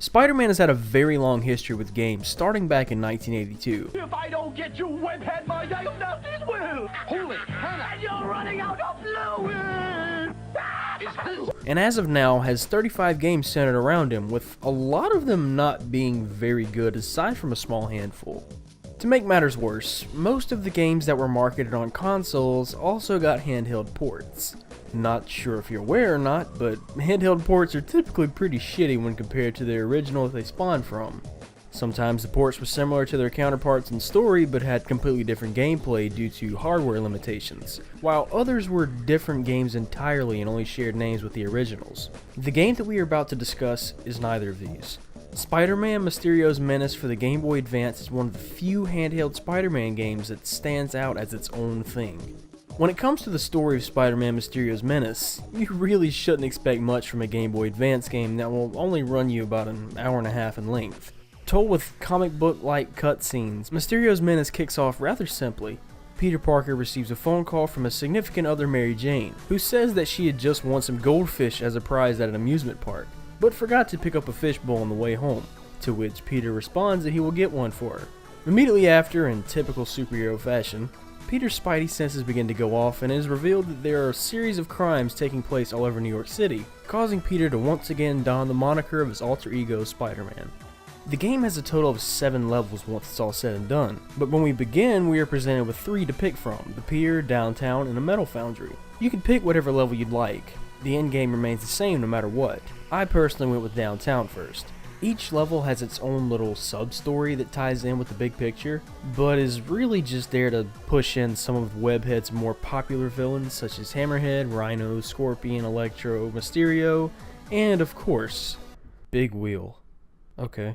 Spider-Man has had a very long history with games, starting back in 1982. If I don't get you, webhead, my diagnosis will! Holy Hannah, and you're running out of fluid! And as of now, has 35 games centered around him, with a lot of them not being very good aside from a small handful. To make matters worse, most of the games that were marketed on consoles also got handheld ports. Not sure if you're aware or not, but handheld ports are typically pretty shitty when compared to their original that they spawned from. Sometimes the ports were similar to their counterparts in story, but had completely different gameplay due to hardware limitations, while others were different games entirely and only shared names with the originals. The game that we are about to discuss is neither of these. Spider-Man Mysterio's Menace for the Game Boy Advance is one of the few handheld Spider-Man games that stands out as its own thing. When it comes to the story of Spider-Man Mysterio's Menace, you really shouldn't expect much from a Game Boy Advance game that will only run you about an hour and a half in length. Told with comic book-like cutscenes, Mysterio's Menace kicks off rather simply. Peter Parker receives a phone call from a significant other, Mary Jane, who says that she had just won some goldfish as a prize at an amusement park, but forgot to pick up a fishbowl on the way home, to which Peter responds that he will get one for her. Immediately after, in typical superhero fashion, Peter's spidey senses begin to go off and it is revealed that there are a series of crimes taking place all over New York City, causing Peter to once again don the moniker of his alter ego, Spider-Man. The game has a total of 7 levels once it's all said and done, but when we begin we are presented with 3 to pick from: the pier, downtown, and a metal foundry. You can pick whatever level you'd like. The end game remains the same no matter what. I personally went with downtown first. Each level has its own little sub-story that ties in with the big picture, but is really just there to push in some of Webhead's more popular villains such as Hammerhead, Rhino, Scorpion, Electro, Mysterio, and of course, Big Wheel. Okay.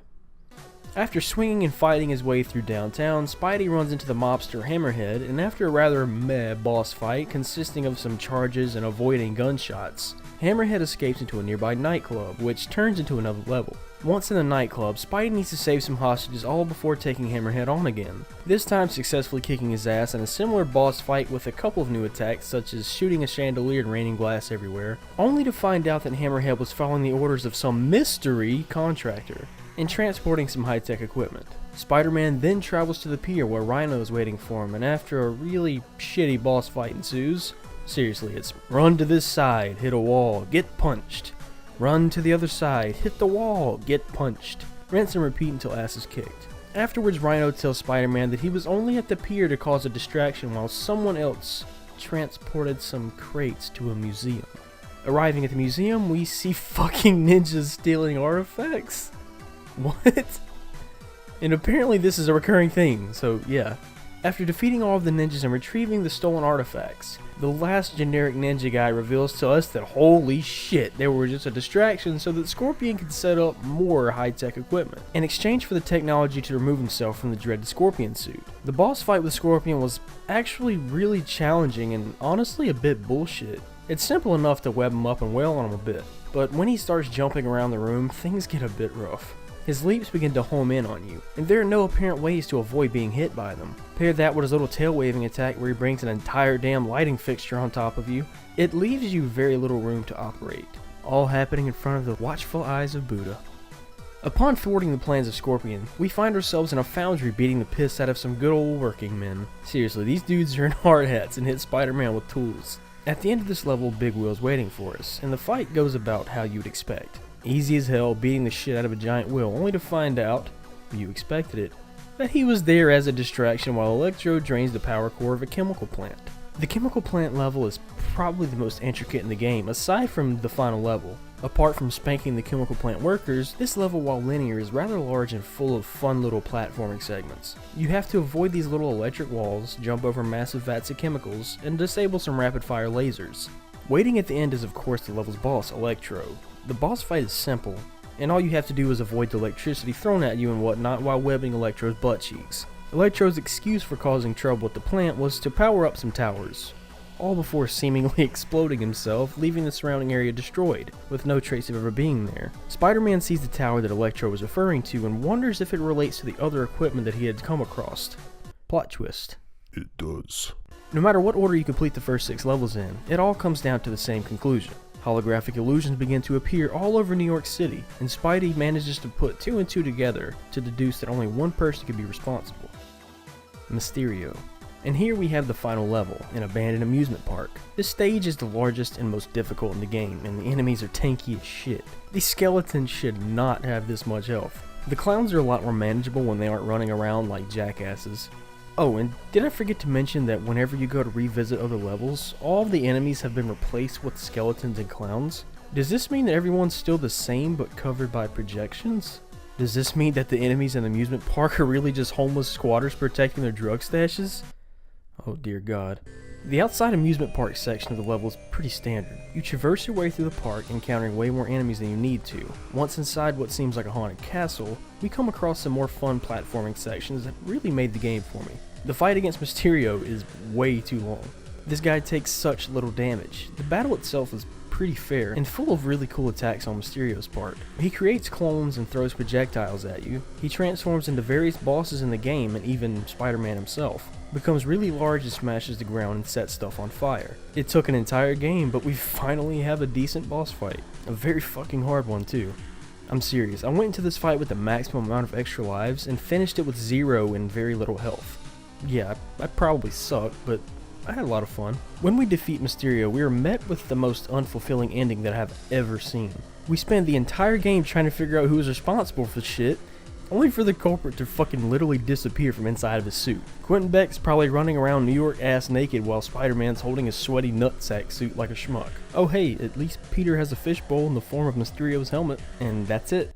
After swinging and fighting his way through downtown, Spidey runs into the mobster Hammerhead, and after a rather meh boss fight consisting of some charges and avoiding gunshots, Hammerhead escapes into a nearby nightclub, which turns into another level. Once in the nightclub, Spidey needs to save some hostages all before taking Hammerhead on again, this time successfully kicking his ass in a similar boss fight with a couple of new attacks such as shooting a chandelier and raining glass everywhere, only to find out that Hammerhead was following the orders of some mystery contractor and transporting some high-tech equipment. Spider-Man then travels to the pier where Rhino is waiting for him, and after a really shitty boss fight ensues, seriously, it's run to this side, hit a wall, get punched. Run to the other side, hit the wall, get punched. Rinse and repeat until ass is kicked. Afterwards, Rhino tells Spider-Man that he was only at the pier to cause a distraction while someone else transported some crates to a museum. Arriving at the museum, we see fucking ninjas stealing artifacts. What? And apparently this is a recurring thing, so yeah. After defeating all of the ninjas and retrieving the stolen artifacts, the last generic ninja guy reveals to us that holy shit, they were just a distraction so that Scorpion could set up more high-tech equipment, in exchange for the technology to remove himself from the dreaded Scorpion suit. The boss fight with Scorpion was actually really challenging and honestly a bit bullshit. It's simple enough to web him up and wail on him a bit, but when he starts jumping around the room, things get a bit rough. His leaps begin to home in on you, and there are no apparent ways to avoid being hit by them. Pair that with his little tail waving attack where he brings an entire damn lighting fixture on top of you, it leaves you very little room to operate, all happening in front of the watchful eyes of Buddha. Upon thwarting the plans of Scorpion, we find ourselves in a foundry beating the piss out of some good old working men. Seriously, these dudes are in hard hats and hit Spider-Man with tools. At the end of this level, Big Wheel's waiting for us, and the fight goes about how you'd expect. Easy as hell, beating the shit out of a giant wheel, only to find out, you expected it, that he was there as a distraction while Electro drains the power core of a chemical plant. The chemical plant level is probably the most intricate in the game, aside from the final level. Apart from spanking the chemical plant workers, this level, while linear, is rather large and full of fun little platforming segments. You have to avoid these little electric walls, jump over massive vats of chemicals, and disable some rapid-fire lasers. Waiting at the end is of course the level's boss, Electro. The boss fight is simple, and all you have to do is avoid the electricity thrown at you and whatnot while webbing Electro's butt cheeks. Electro's excuse for causing trouble at the plant was to power up some towers, all before seemingly exploding himself, leaving the surrounding area destroyed, with no trace of ever being there. Spider-Man sees the tower that Electro was referring to and wonders if it relates to the other equipment that he had come across. Plot twist. It does. No matter what order you complete the first 6 levels in, it all comes down to the same conclusion. Holographic illusions begin to appear all over New York City, and Spidey manages to put 2 and 2 together to deduce that only one person could be responsible: Mysterio. And here we have the final level, an abandoned amusement park. This stage is the largest and most difficult in the game, and the enemies are tanky as shit. These skeletons should not have this much health. The clowns are a lot more manageable when they aren't running around like jackasses. Oh, and did I forget to mention that whenever you go to revisit other levels, all of the enemies have been replaced with skeletons and clowns? Does this mean that everyone's still the same but covered by projections? Does this mean that the enemies in the amusement park are really just homeless squatters protecting their drug stashes? Oh dear God. The outside amusement park section of the level is pretty standard. You traverse your way through the park, encountering way more enemies than you need to. Once inside what seems like a haunted castle, we come across some more fun platforming sections that really made the game for me. The fight against Mysterio is way too long. This guy takes such little damage. The battle itself is pretty fair and full of really cool attacks on Mysterio's part. He creates clones and throws projectiles at you. He transforms into various bosses in the game, and even Spider-Man himself becomes really large and smashes the ground and sets stuff on fire. It took an entire game, but we finally have a decent boss fight. A very fucking hard one too. I'm serious, I went into this fight with the maximum amount of extra lives and finished it with 0 and very little health. Yeah, I probably suck, but I had a lot of fun. When we defeat Mysterio, we are met with the most unfulfilling ending that I have ever seen. We spend the entire game trying to figure out who is responsible for shit, only for the culprit to fucking literally disappear from inside of his suit. Quentin Beck's probably running around New York ass naked while Spider-Man's holding a sweaty nutsack suit like a schmuck. Oh hey, at least Peter has a fishbowl in the form of Mysterio's helmet, and that's it.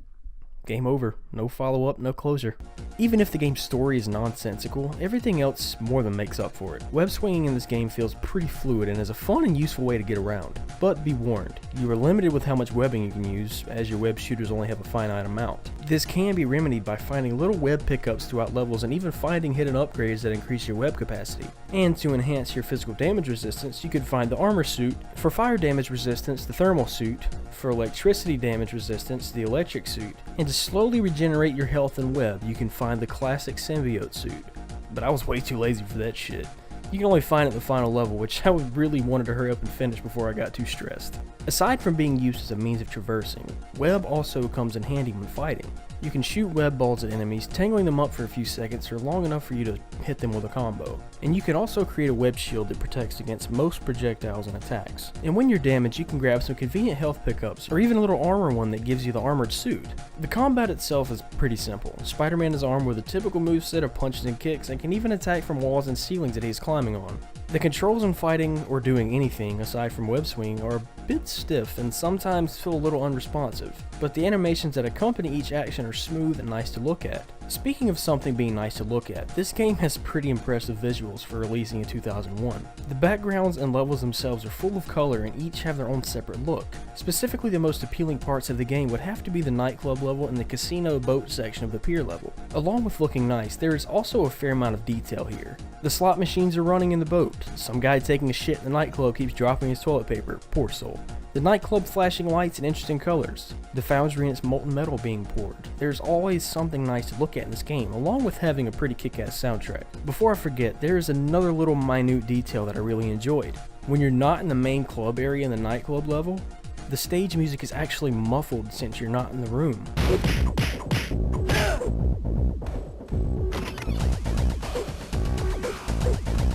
Game over. No follow-up, no closure. Even if the game's story is nonsensical, everything else more than makes up for it. Web swinging in this game feels pretty fluid and is a fun and useful way to get around. But be warned, you are limited with how much webbing you can use, as your web shooters only have a finite amount. This can be remedied by finding little web pickups throughout levels and even finding hidden upgrades that increase your web capacity. And to enhance your physical damage resistance, you could find the armor suit, for fire damage resistance, the thermal suit, for electricity damage resistance, the electric suit, and to slowly regenerate your health and web, you can find the classic symbiote suit. But I was way too lazy for that shit. You can only find it at the final level, which I really wanted to hurry up and finish before I got too stressed. Aside from being used as a means of traversing, web also comes in handy when fighting. You can shoot web balls at enemies, tangling them up for a few seconds or long enough for you to hit them with a combo. And you can also create a web shield that protects against most projectiles and attacks. And when you're damaged, you can grab some convenient health pickups, or even a little armor one that gives you the armored suit. The combat itself is pretty simple. Spider-Man is armed with a typical moveset of punches and kicks, and can even attack from walls and ceilings that he's climbing on. The controls in fighting or doing anything aside from web swinging are a bit stiff and sometimes feel a little unresponsive, but the animations that accompany each action are smooth and nice to look at. Speaking of something being nice to look at, this game has pretty impressive visuals for releasing in 2001. The backgrounds and levels themselves are full of color and each have their own separate look. Specifically, the most appealing parts of the game would have to be the nightclub level and the casino boat section of the pier level. Along with looking nice, there is also a fair amount of detail here. The slot machines are running in the boat. Some guy taking a shit in the nightclub keeps dropping his toilet paper. Poor soul. The nightclub flashing lights in interesting colors. The foundry and its molten metal being poured. There's always something nice to look at in this game, along with having a pretty kick-ass soundtrack. Before I forget, there is another little minute detail that I really enjoyed. When you're not in the main club area in the nightclub level, the stage music is actually muffled since you're not in the room.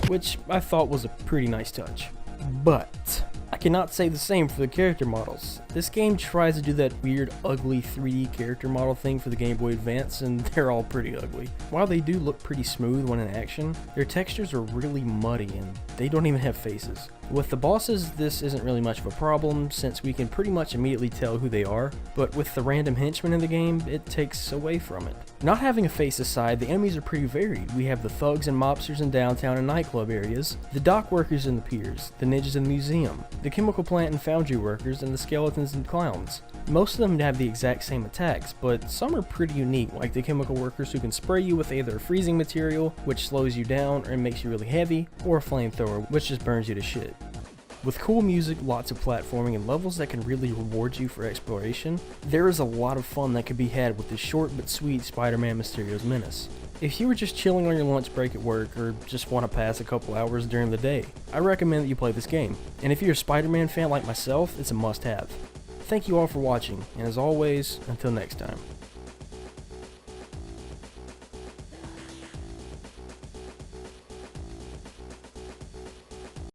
Which I thought was a pretty nice touch. But I cannot say the same for the character models. This game tries to do that weird, ugly 3D character model thing for the Game Boy Advance, and they're all pretty ugly. While they do look pretty smooth when in action, their textures are really muddy and they don't even have faces. With the bosses, this isn't really much of a problem since we can pretty much immediately tell who they are, but with the random henchmen in the game, it takes away from it. Not having a face aside, the enemies are pretty varied. We have the thugs and mobsters in downtown and nightclub areas, the dock workers in the piers, the ninjas in the museum, the chemical plant and foundry workers, and the skeletons and clowns. Most of them have the exact same attacks, but some are pretty unique, like the chemical workers who can spray you with either a freezing material, which slows you down or makes you really heavy, or a flamethrower, which just burns you to shit. With cool music, lots of platforming, and levels that can really reward you for exploration, there is a lot of fun that can be had with this short but sweet Spider-Man Mysterio's Menace. If you were just chilling on your lunch break at work or just want to pass a couple hours during the day, I recommend that you play this game. And if you're a Spider-Man fan like myself, it's a must-have. Thank you all for watching, and as always, until next time.